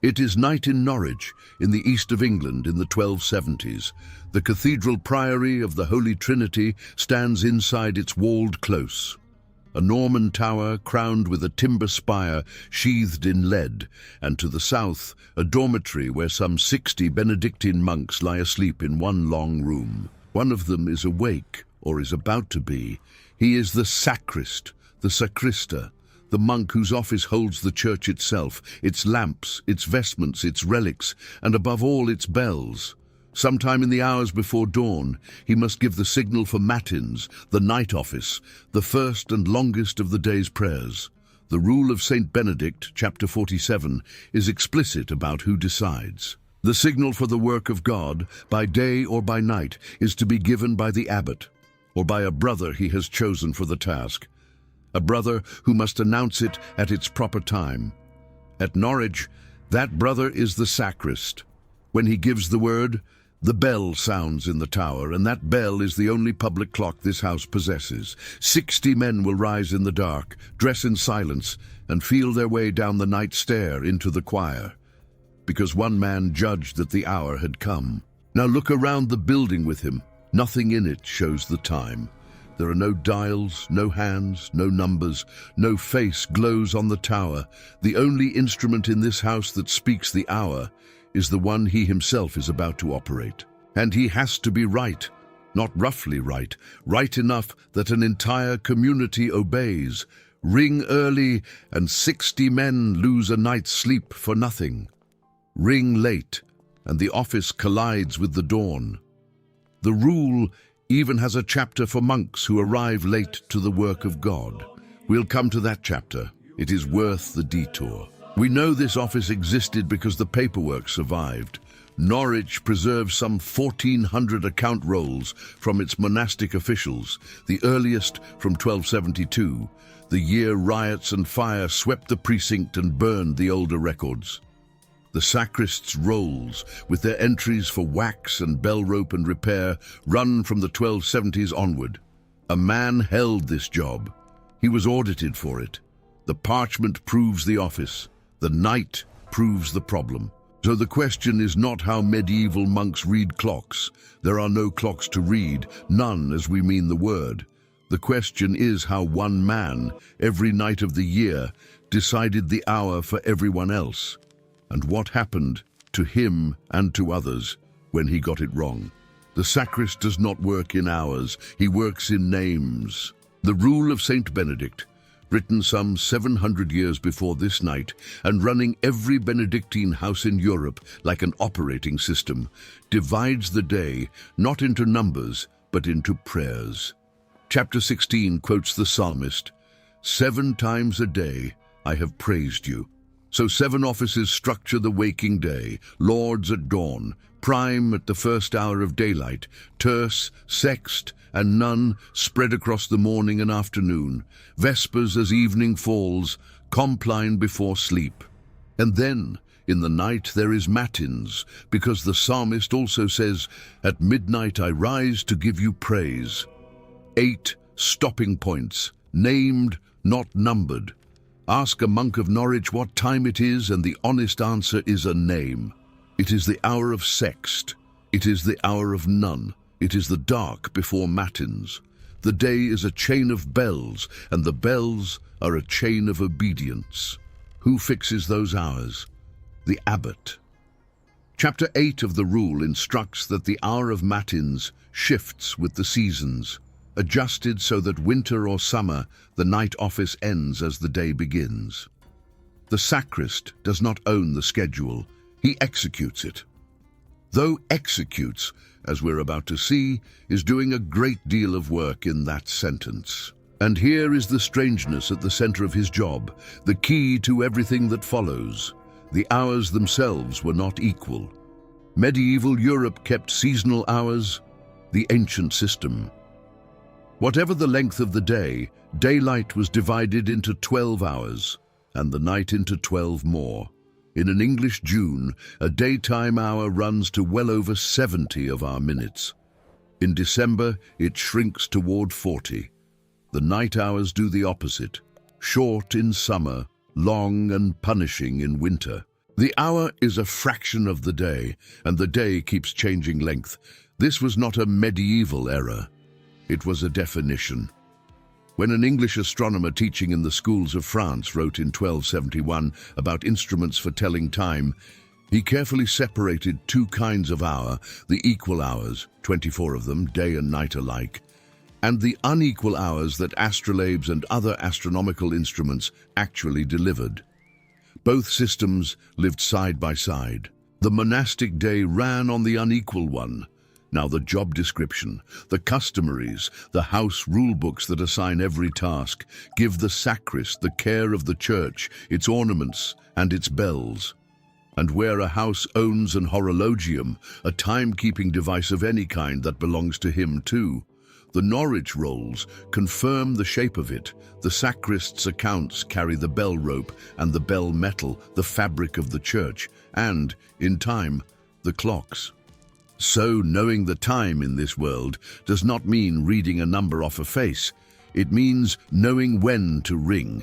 It is night in Norwich, in the east of England in the 1270s. The cathedral priory of the Holy Trinity stands inside its walled close. A Norman tower crowned with a timber spire sheathed in lead, and to the south, a dormitory where some 60 Benedictine monks lie asleep in one long room. One of them is awake, or is about to be. He is the sacrist, the sacrista, the monk whose office holds the church itself, its lamps, its vestments, its relics, and above all its bells. Sometime in the hours before dawn, he must give the signal for Matins, the night office, the first and longest of the day's prayers. The Rule of Saint Benedict, chapter 47, is explicit about who decides. The signal for the work of God, by day or by night, is to be given by the abbot, or by a brother he has chosen for the task. A brother who must announce it at its proper time. At Norwich, that brother is the sacrist. When he gives the word, the bell sounds in the tower, and that bell is the only public clock this house possesses. 60 men will rise in the dark, dress in silence, and feel their way down the night stair into the choir, because one man judged that the hour had come. Now look around the building with him. Nothing in it shows the time. There are no dials, no hands, no numbers, no face glows on the tower. The only instrument in this house that speaks the hour is the one he himself is about to operate. And he has to be right, not roughly right, right enough that an entire community obeys. Ring early and 60 men lose a night's sleep for nothing. Ring late and the office collides with the dawn. The rule even has a chapter for monks who arrive late to the work of God. We'll come to that chapter. It is worth the detour. We know this office existed because the paperwork survived. Norwich preserves some 1,400 account rolls from its monastic officials, the earliest from 1272. The year riots and fire swept the precinct and burned the older records. The sacrist's rolls, with their entries for wax and bell rope and repair, run from the 1270s onward. A man held this job. He was audited for it. The parchment proves the office. The night proves the problem. So the question is not how medieval monks read clocks. There are no clocks to read, none as we mean the word. The question is how one man, every night of the year, decided the hour for everyone else, and what happened to him and to others when he got it wrong. The sacrist does not work in hours, he works in names. The Rule of Saint Benedict, written some 700 years before this night and running every Benedictine house in Europe like an operating system, divides the day not into numbers but into prayers. Chapter 16 quotes the psalmist, "7 times a day I have praised you." So 7 offices structure the waking day: Lords at dawn, Prime at the first hour of daylight, Terce, Sext, and None spread across the morning and afternoon, Vespers as evening falls, Compline before sleep. And then, in the night, there is Matins, because the psalmist also says, "At midnight I rise to give you praise." 8 stopping points, named, not numbered. Ask a monk of Norwich what time it is, and the honest answer is a name. It is the hour of Sext. It is the hour of None. It is the dark before Matins. The day is a chain of bells, and the bells are a chain of obedience. Who fixes those hours? The abbot. Chapter 8 of the Rule instructs that the hour of Matins shifts with the seasons, adjusted so that winter or summer, the night office ends as the day begins. The sacrist does not own the schedule, he executes it. Though executes, as we're about to see, is doing a great deal of work in that sentence. And here is the strangeness at the center of his job, the key to everything that follows. The hours themselves were not equal. Medieval Europe kept seasonal hours, the ancient system. Whatever the length of the day, daylight was divided into 12 hours, and the night into 12 more. In an English June, a daytime hour runs to well over 70 of our minutes. In December, it shrinks toward 40. The night hours do the opposite, short in summer, long and punishing in winter. The hour is a fraction of the day, and the day keeps changing length. This was not a medieval error. It was a definition. When an English astronomer teaching in the schools of France wrote in 1271 about instruments for telling time, he carefully separated two kinds of hour, the equal hours, 24 of them, day and night alike, and the unequal hours that astrolabes and other astronomical instruments actually delivered. Both systems lived side by side. The monastic day ran on the unequal one. Now the job description, the customaries, the house rule books that assign every task, give the sacrist the care of the church, its ornaments and its bells. And where a house owns an horologium, a timekeeping device of any kind that belongs to him too, the Norwich rolls confirm the shape of it. The sacrist's accounts carry the bell rope and the bell metal, the fabric of the church, and, in time, the clocks. So knowing the time in this world does not mean reading a number off a face. It means knowing when to ring.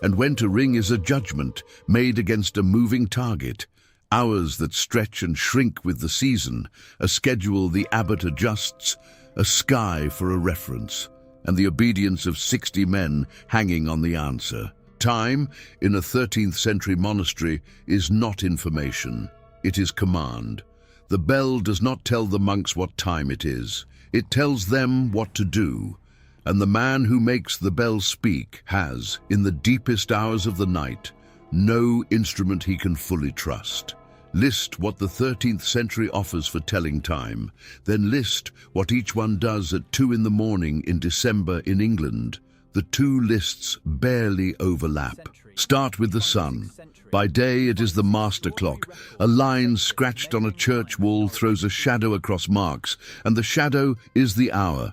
And when to ring is a judgment made against a moving target, hours that stretch and shrink with the season, a schedule the abbot adjusts, a sky for a reference, and the obedience of 60 men hanging on the answer. Time, in a 13th century monastery, is not information, it is command. The bell does not tell the monks what time it is, it tells them what to do. And the man who makes the bell speak has, in the deepest hours of the night, no instrument he can fully trust. List what the 13th century offers for telling time, then list what each one does at 2 in the morning in December in England. The two lists barely overlap. Start with the sun. By day it is the master clock. A line scratched on a church wall throws a shadow across marks, and the shadow is the hour.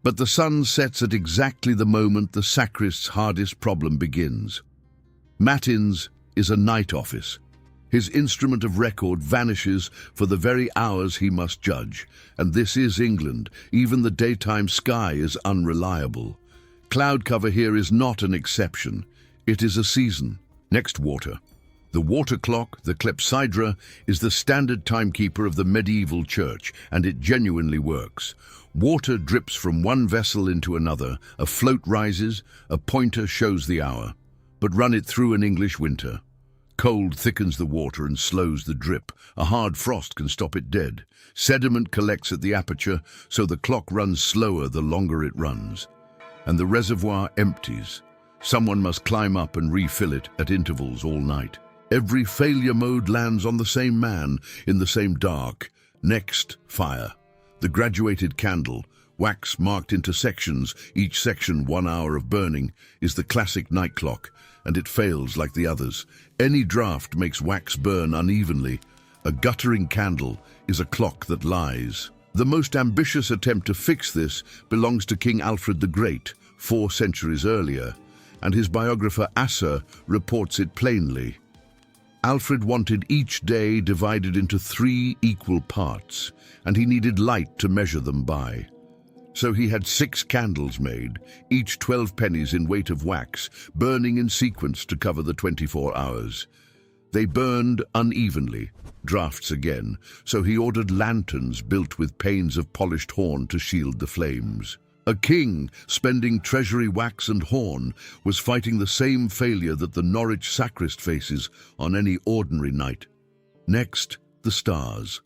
But the sun sets at exactly the moment the sacrist's hardest problem begins. Matins is a night office. His instrument of record vanishes for the very hours he must judge, and this is England. Even the daytime sky is unreliable. Cloud cover here is not an exception. It is a season. Next, water. The water clock, the clepsydra, is the standard timekeeper of the medieval church, and it genuinely works. Water drips from one vessel into another, a float rises, a pointer shows the hour. But run it through an English winter. Cold thickens the water and slows the drip. A hard frost can stop it dead. Sediment collects at the aperture, so the clock runs slower the longer it runs. And the reservoir empties. Someone must climb up and refill it at intervals all night. Every failure mode lands on the same man, in the same dark. Next, fire. The graduated candle, wax marked into sections, each section 1 hour of burning, is the classic night clock, and it fails like the others. Any draught makes wax burn unevenly. A guttering candle is a clock that lies. The most ambitious attempt to fix this belongs to King Alfred the Great, 4 centuries earlier, and his biographer Asser reports it plainly. Alfred wanted each day divided into 3 equal parts, and he needed light to measure them by. So he had 6 candles made, each 12 pennies in weight of wax, burning in sequence to cover the 24 hours. They burned unevenly, draughts again, so he ordered lanterns built with panes of polished horn to shield the flames. A king, spending treasury wax and horn, was fighting the same failure that the Norwich sacrist faces on any ordinary night. Next, the stars.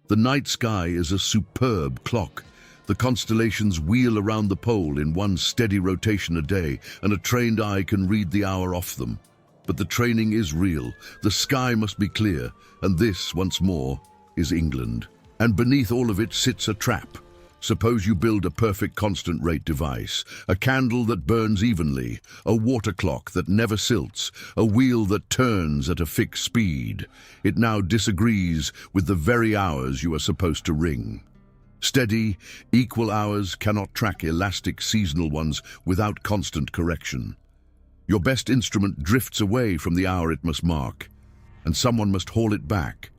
The night sky is a superb clock. The constellations wheel around the pole in one steady rotation a day, and a trained eye can read the hour off them. But the training is real. The sky must be clear, and this, once more, is England. And beneath all of it sits a trap. Suppose you build a perfect constant rate device, a candle that burns evenly, a water clock that never silts, a wheel that turns at a fixed speed. It now disagrees with the very hours you are supposed to ring. Steady, equal hours cannot track elastic seasonal ones without constant correction. Your best instrument drifts away from the hour it must mark, and someone must haul it back.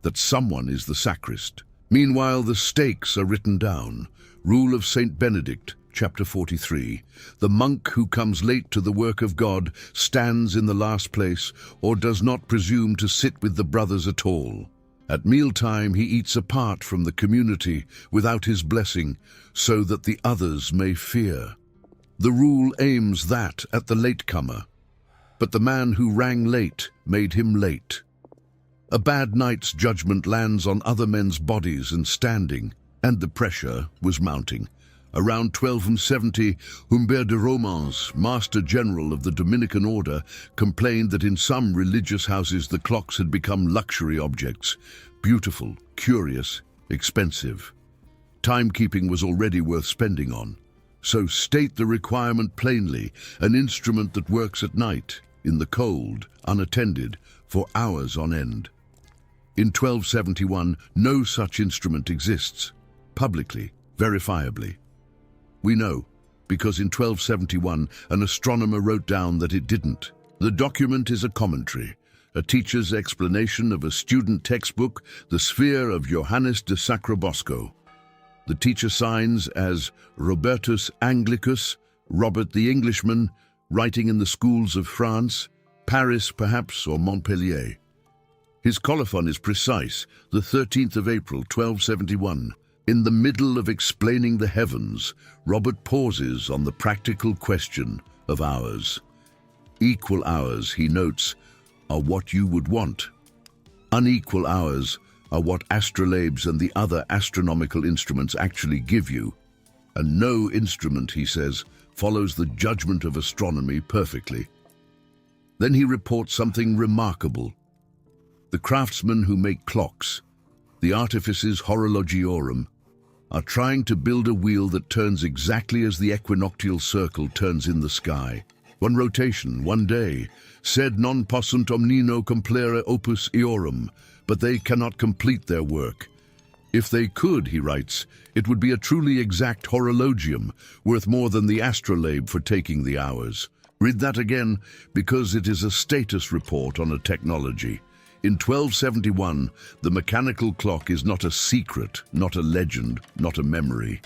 That someone is the sacrist. Meanwhile, the stakes are written down. Rule of Saint Benedict, chapter 43, the monk who comes late to the work of God stands in the last place or does not presume to sit with the brothers at all. At mealtime he eats apart from the community without his blessing, so that the others may fear. The rule aims that at the latecomer, but the man who rang late made him late. A bad night's judgment lands on other men's bodies and standing, and the pressure was mounting. Around 1270, Humbert de Romans, Master General of the Dominican Order, complained that in some religious houses the clocks had become luxury objects, beautiful, curious, expensive. Timekeeping was already worth spending on. So state the requirement plainly, an instrument that works at night, in the cold, unattended, for hours on end. In 1271, no such instrument exists, publicly, verifiably. We know, because in 1271, an astronomer wrote down that it didn't. The document is a commentary, a teacher's explanation of a student textbook, The Sphere of Johannes de Sacrobosco. The teacher signs as Robertus Anglicus, Robert the Englishman, writing in the schools of France, Paris perhaps, or Montpellier. His colophon is precise, the 13th of April, 1271. In the middle of explaining the heavens, Robert pauses on the practical question of hours. Equal hours, he notes, are what you would want. Unequal hours are what astrolabes and the other astronomical instruments actually give you. And no instrument, he says, follows the judgment of astronomy perfectly. Then he reports something remarkable. The craftsmen who make clocks, the artifices horologiorum, are trying to build a wheel that turns exactly as the equinoctial circle turns in the sky. One rotation, one day, sed non possunt omnino complere opus eorum, but they cannot complete their work. If they could, he writes, it would be a truly exact horologium, worth more than the astrolabe for taking the hours. Read that again, because it is a status report on a technology. In 1271, the mechanical clock is not a secret, not a legend, not a memory.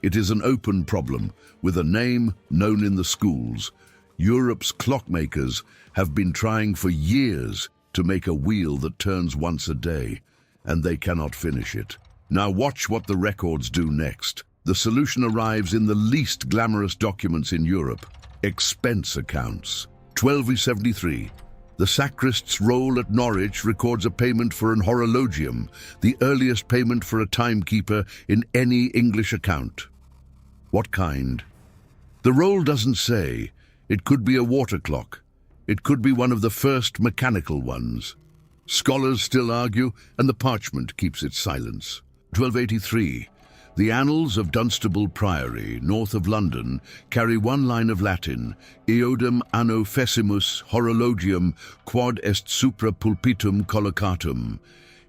It is an open problem, with a name known in the schools. Europe's clockmakers have been trying for years to make a wheel that turns once a day, and they cannot finish it. Now watch what the records do next. The solution arrives in the least glamorous documents in Europe, expense accounts. 1273. The sacrist's roll at Norwich records a payment for an horologium, the earliest payment for a timekeeper in any English account. What kind? The roll doesn't say. It could be a water clock. It could be one of the first mechanical ones. Scholars still argue, and the parchment keeps its silence. 1283. The Annals of Dunstable Priory, north of London, carry one line of Latin, Eodem anno fecimus horologium quod est supra pulpitum collocatum.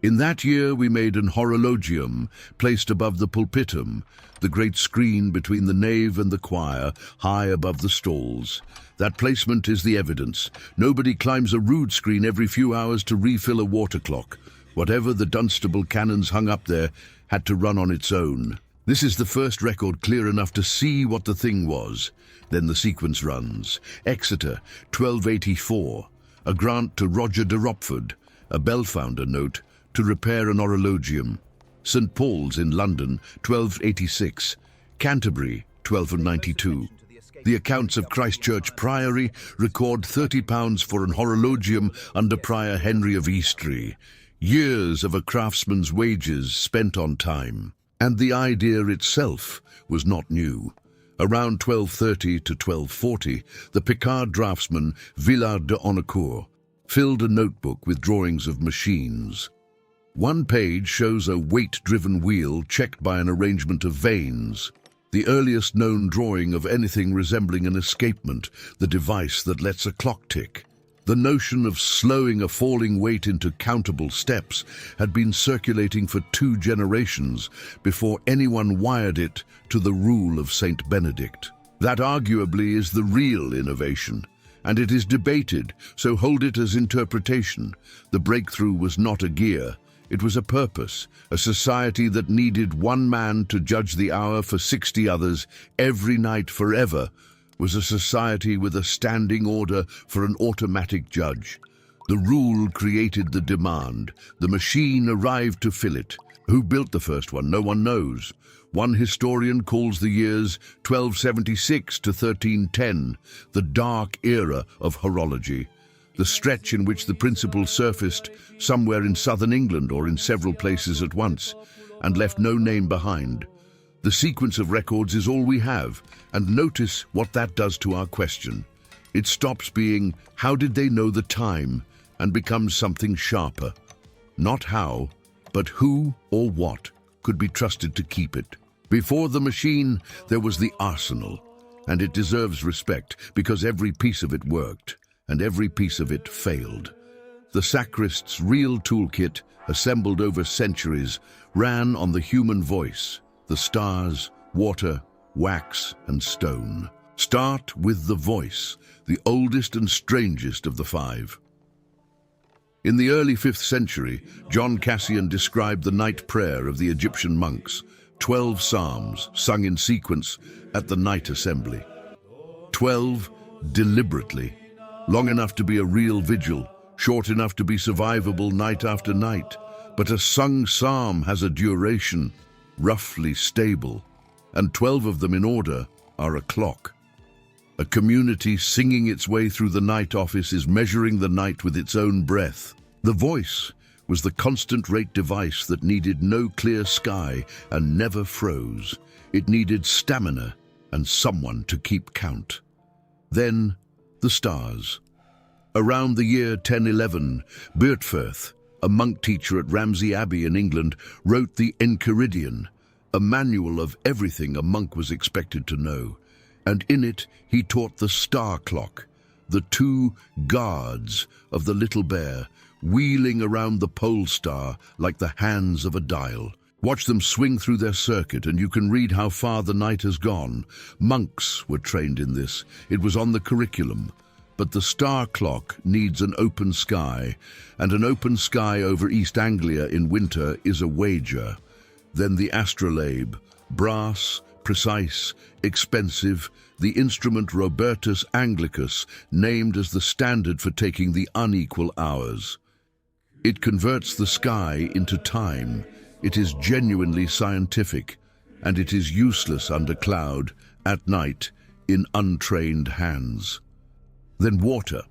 In that year we made an horologium placed above the pulpitum, the great screen between the nave and the choir, high above the stalls. That placement is the evidence. Nobody climbs a rood screen every few hours to refill a water clock. Whatever the Dunstable canons hung up there had to run on its own. This is the first record clear enough to see what the thing was. Then the sequence runs. Exeter, 1284. A grant to Roger de Ropford, a bellfounder note, to repair an horologium. St. Paul's in London, 1286. Canterbury, 1292. The accounts of Christchurch Priory record £30 for an horologium under Prior Henry of Eastry. Years of a craftsman's wages spent on time. And the idea itself was not new. Around 1230 to 1240, the Picard draftsman Villard de Honnecourt filled a notebook with drawings of machines. One page shows a weight-driven wheel checked by an arrangement of vanes. The earliest known drawing of anything resembling an escapement, the device that lets a clock tick. The notion of slowing a falling weight into countable steps had been circulating for 2 generations before anyone wired it to the Rule of Saint Benedict. That arguably is the real innovation, and it is debated, so hold it as interpretation. The breakthrough was not a gear, It was a purpose, a society that needed one man to judge the hour for 60 others every night forever, was a society with a standing order for an automatic judge. The rule created the demand. The machine arrived to fill it. Who built the first one? No one knows. One historian calls the years 1276 to 1310 the dark era of horology, the stretch in which the principle surfaced somewhere in southern England or in several places at once, and left no name behind. The sequence of records is all we have, and notice what that does to our question. It stops being, how did they know the time, and becomes something sharper. Not how, but who or what could be trusted to keep it. Before the machine, there was the arsenal, and it deserves respect because every piece of it worked, and every piece of it failed. The sacrist's real toolkit, assembled over centuries, ran on the human voice, the stars, water, wax, and stone. Start with the voice, the oldest and strangest of the five. In the early 5th century, John Cassian described the night prayer of the Egyptian monks, 12 psalms sung in sequence at the night assembly. 12 deliberately, long enough to be a real vigil, short enough to be survivable night after night. But a sung psalm has a duration, roughly stable, and 12 of them in order are a clock. A community singing its way through the night office is measuring the night with its own breath. The voice was the constant rate device that needed no clear sky and never froze. It needed stamina and someone to keep count. Then, the stars. Around the year 1011, Beorhtferth, a monk teacher at Ramsey Abbey in England, wrote the Enchiridion, a manual of everything a monk was expected to know. And in it, he taught the star clock, the two guards of the little bear, wheeling around the pole star like the hands of a dial. Watch them swing through their circuit and you can read how far the night has gone. Monks were trained in this. It was on the curriculum. But the star clock needs an open sky, and an open sky over East Anglia in winter is a wager. Then the astrolabe, brass, precise, expensive, the instrument Robertus Anglicus, named as the standard for taking the unequal hours. It converts the sky into time. It is genuinely scientific, and it is useless under cloud, at night, in untrained hands. Then water.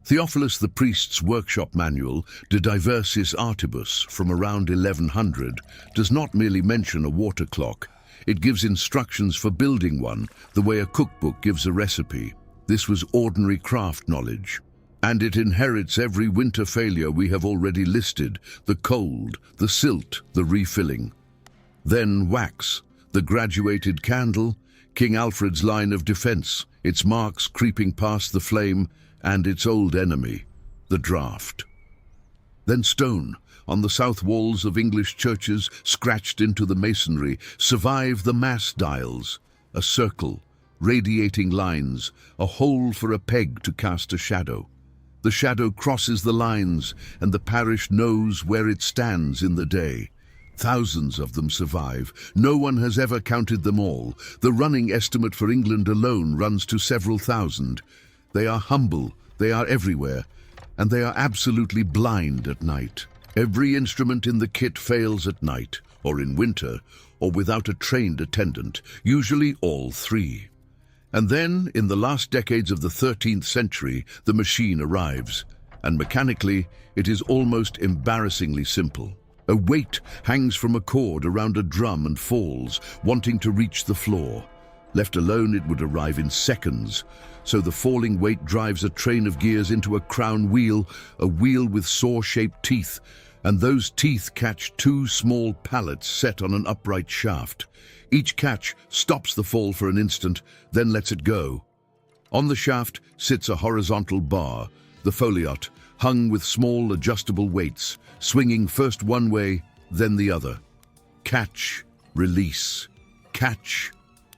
Theophilus the priest's workshop manual, De Diversis Artibus, from around 1100, does not merely mention a water clock. It gives instructions for building one, the way a cookbook gives a recipe. This was ordinary craft knowledge. And it inherits every winter failure we have already listed, the cold, the silt, the refilling. Then wax, the graduated candle, King Alfred's line of defense, its marks creeping past the flame, and its old enemy, the draught. Then stone, on the south walls of English churches, scratched into the masonry, survive the mass dials, a circle, radiating lines, a hole for a peg to cast a shadow. The shadow crosses the lines, and the parish knows where it stands in the day. Thousands of them survive. No one has ever counted them all. The running estimate for England alone runs to several thousand. They are humble, they are everywhere, and they are absolutely blind at night. Every instrument in the kit fails at night, or in winter, or without a trained attendant, usually all three. And then, in the last decades of the 13th century, the machine arrives, and mechanically, it is almost embarrassingly simple. A weight hangs from a cord around a drum and falls, wanting to reach the floor. Left alone, it would arrive in seconds. So the falling weight drives a train of gears into a crown wheel, a wheel with saw-shaped teeth, and those teeth catch two small pallets set on an upright shaft. Each catch stops the fall for an instant, then lets it go. On the shaft sits a horizontal bar, the foliot, hung with small adjustable weights, swinging first one way, then the other. Catch, release, catch,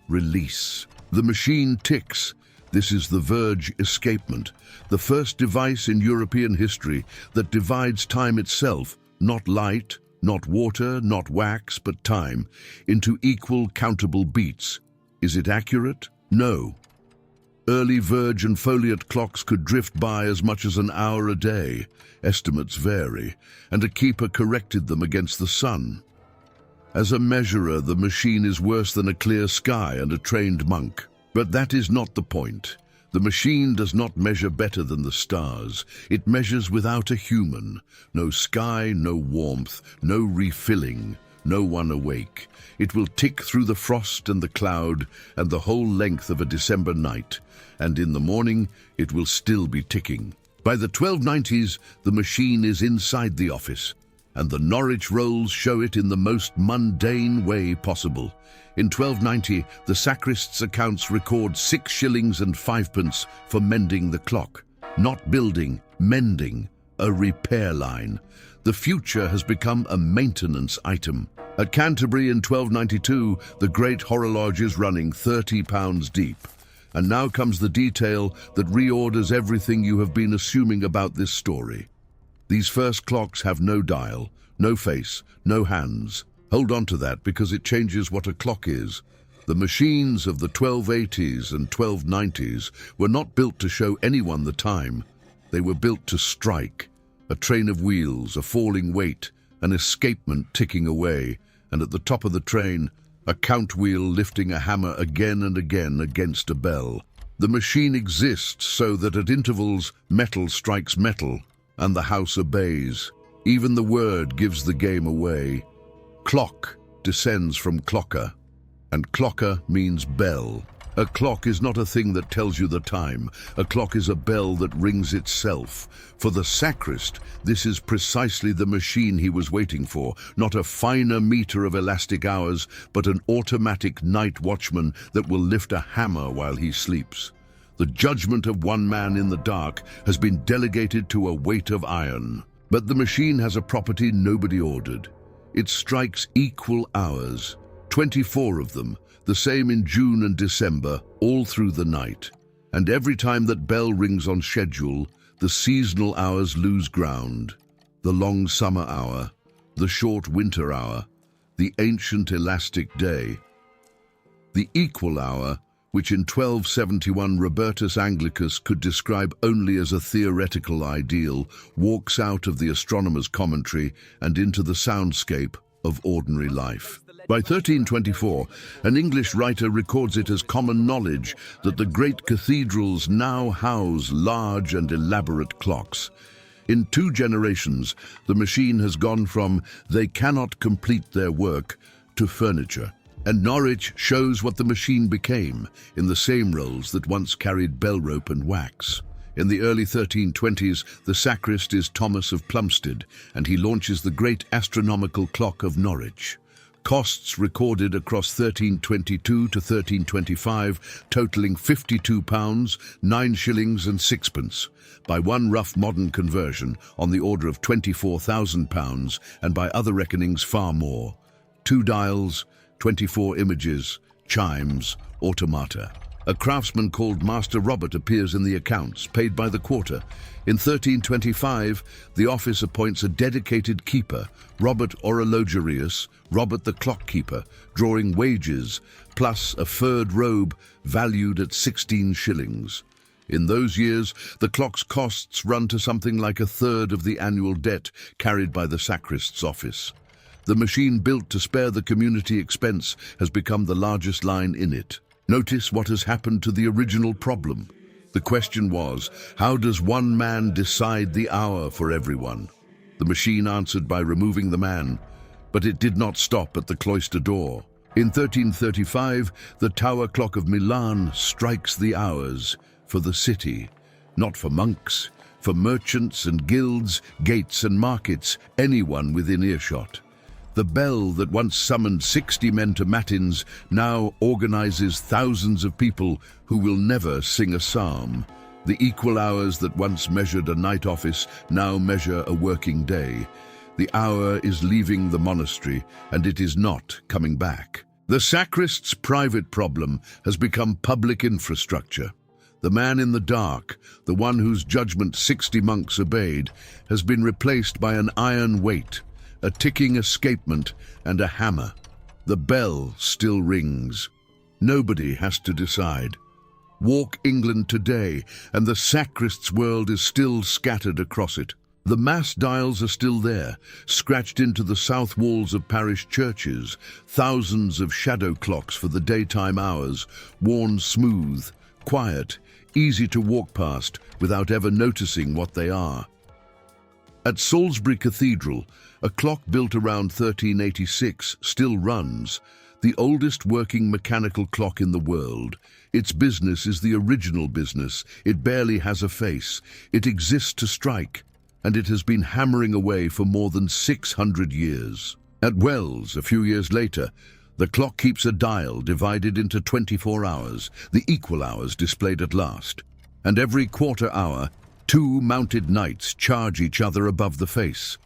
release. The machine ticks. This is the verge escapement, the first device in European history that divides time itself, not light not water, not wax, but time, into equal countable beats. Is it accurate? No. Early verge and foliot clocks could drift by as much as an hour a day. Estimates vary, and a keeper corrected them against the sun. As a measurer, the machine is worse than a clear sky and a trained monk. But that is not the point. The machine does not measure better than the stars. It measures without a human. No sky, no warmth, no refilling, no one awake. It will tick through the frost and the cloud and the whole length of a December night, and in the morning it will still be ticking. By the 1290s, the machine is inside the office, and the Norwich rolls show it in the most mundane way possible. In 1290, the sacrist's accounts record 6 shillings and 5 pence for mending the clock. Not building, mending, a repair line. The future has become a maintenance item. At Canterbury in 1292, the great horologe is running £30 deep. And now comes the detail that reorders everything you have been assuming about this story. These first clocks have no dial, no face, no hands. Hold on to that because it changes what a clock is. The machines of the 1280s and 1290s were not built to show anyone the time. They were built to strike. A train of wheels, a falling weight, an escapement ticking away, and at the top of the train, a count wheel lifting a hammer again and again against a bell. The machine exists so that at intervals metal strikes metal, and the house obeys. Even the word gives the game away. Clock descends from clocker, and clocker means bell. A clock is not a thing that tells you the time. A clock is a bell that rings itself. For the sacrist, this is precisely the machine he was waiting for, not a finer meter of elastic hours, but an automatic night watchman that will lift a hammer while he sleeps. The judgment of one man in the dark has been delegated to a weight of iron. But the machine has a property nobody ordered. It strikes equal hours, 24 of them, the same in June and December, all through the night. And every time that bell rings on schedule, the seasonal hours lose ground. The long summer hour, the short winter hour, the ancient elastic day. The equal hour, which in 1271 Robertus Anglicus could describe only as a theoretical ideal, walks out of the astronomer's commentary and into the soundscape of ordinary life. By 1324, an English writer records it as common knowledge that the great cathedrals now house large and elaborate clocks. In 2 generations, the machine has gone from "they cannot complete their work" to furniture. And Norwich shows what the machine became in the same rolls that once carried bell rope and wax. In the early 1320s, the sacrist is Thomas of Plumstead, and he launches the great astronomical clock of Norwich. Costs recorded across 1322 to 1325, totaling £52, 9 shillings and 6 pence. By one rough modern conversion, on the order of £24,000, and by other reckonings far more. 2 dials, 24 images, chimes, automata. A craftsman called Master Robert appears in the accounts, paid by the quarter. In 1325, the office appoints a dedicated keeper, Robert Orologerius, Robert the clockkeeper, drawing wages, plus a furred robe valued at 16 shillings. In those years, the clock's costs run to something like a third of the annual debt carried by the sacrist's office. The machine built to spare the community expense has become the largest line in it. Notice what has happened to the original problem. The question was, how does one man decide the hour for everyone? The machine answered by removing the man, but it did not stop at the cloister door. In 1335, the tower clock of Milan strikes the hours for the city, not for monks, for merchants and guilds, gates and markets, anyone within earshot. The bell that once summoned 60 men to Matins now organizes thousands of people who will never sing a psalm. The equal hours that once measured a night office now measure a working day. The hour is leaving the monastery, and it is not coming back. The sacrist's private problem has become public infrastructure. The man in the dark, the one whose judgment 60 monks obeyed, has been replaced by an iron weight, a ticking escapement, and a hammer. The bell still rings. Nobody has to decide. Walk England today, and the sacrist's world is still scattered across it. The mass dials are still there, scratched into the south walls of parish churches, thousands of shadow clocks for the daytime hours, worn smooth, quiet, easy to walk past without ever noticing what they are. At Salisbury Cathedral, a clock built around 1386 still runs, the oldest working mechanical clock in the world. Its business is the original business. It barely has a face. It exists to strike, and it has been hammering away for more than 600 years. At Wells, a few years later, the clock keeps a dial divided into 24 hours, the equal hours displayed at last. And every quarter hour, two mounted knights charge each other above the face.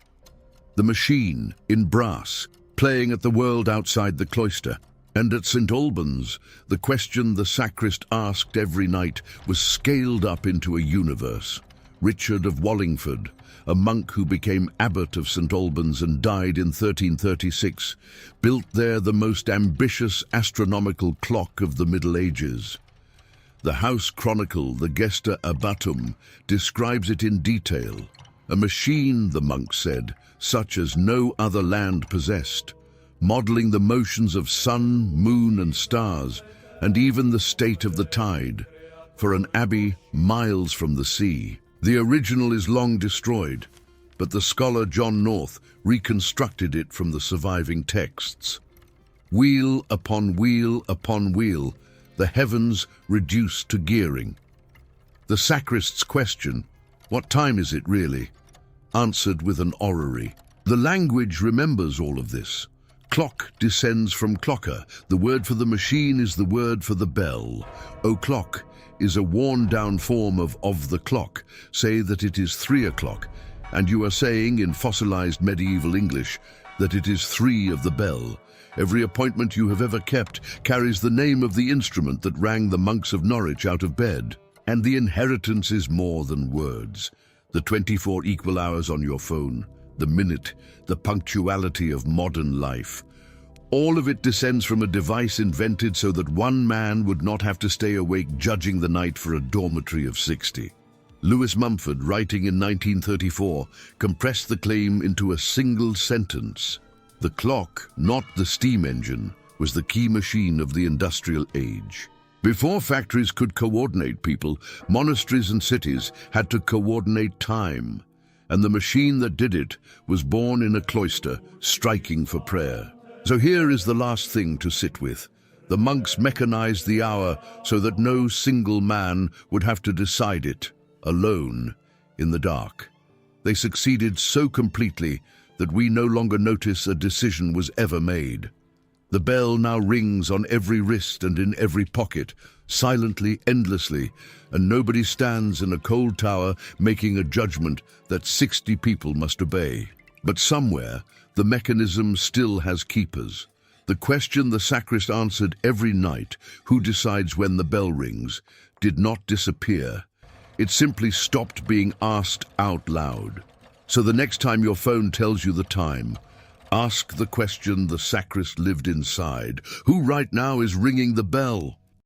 The machine, in brass, playing at the world outside the cloister. And at St. Albans, the question the sacrist asked every night was scaled up into a universe. Richard of Wallingford, a monk who became abbot of St. Albans and died in 1336, built there the most ambitious astronomical clock of the Middle Ages. The House Chronicle, the Gesta Abbatum, describes it in detail. A machine, the monk said, such as no other land possessed, modeling the motions of sun, moon, and stars, and even the state of the tide, for an abbey miles from the sea. The original is long destroyed, but the scholar John North reconstructed it from the surviving texts. Wheel upon wheel upon wheel, the heavens reduced to gearing. The sacrist's question, "What time is it really?" answered with an orrery. The language remembers all of this. Clock descends from clocker. The word for the machine is the word for the bell. O'clock is a worn-down form of the clock. Say that it is 3 o'clock, and you are saying in fossilized medieval English that it is 3 of the bell. Every appointment you have ever kept carries the name of the instrument that rang the monks of Norwich out of bed. And the inheritance is more than words. The 24 equal hours on your phone, the minute, the punctuality of modern life. All of it descends from a device invented so that one man would not have to stay awake judging the night for a dormitory of 60. Lewis Mumford, writing in 1934, compressed the claim into a single sentence. The clock, not the steam engine, was the key machine of the industrial age. Before factories could coordinate people, monasteries and cities had to coordinate time. And the machine that did it was born in a cloister, striking for prayer. So here is the last thing to sit with. The monks mechanized the hour so that no single man would have to decide it, alone, in the dark. They succeeded so completely that we no longer notice a decision was ever made. The bell now rings on every wrist and in every pocket, silently, endlessly, and nobody stands in a cold tower making a judgment that 60 people must obey. But somewhere, the mechanism still has keepers. The question the sacrist answered every night, who decides when the bell rings, did not disappear. It simply stopped being asked out loud. So the next time your phone tells you the time, ask the question the sacrist lived inside. Who right now is ringing the bell?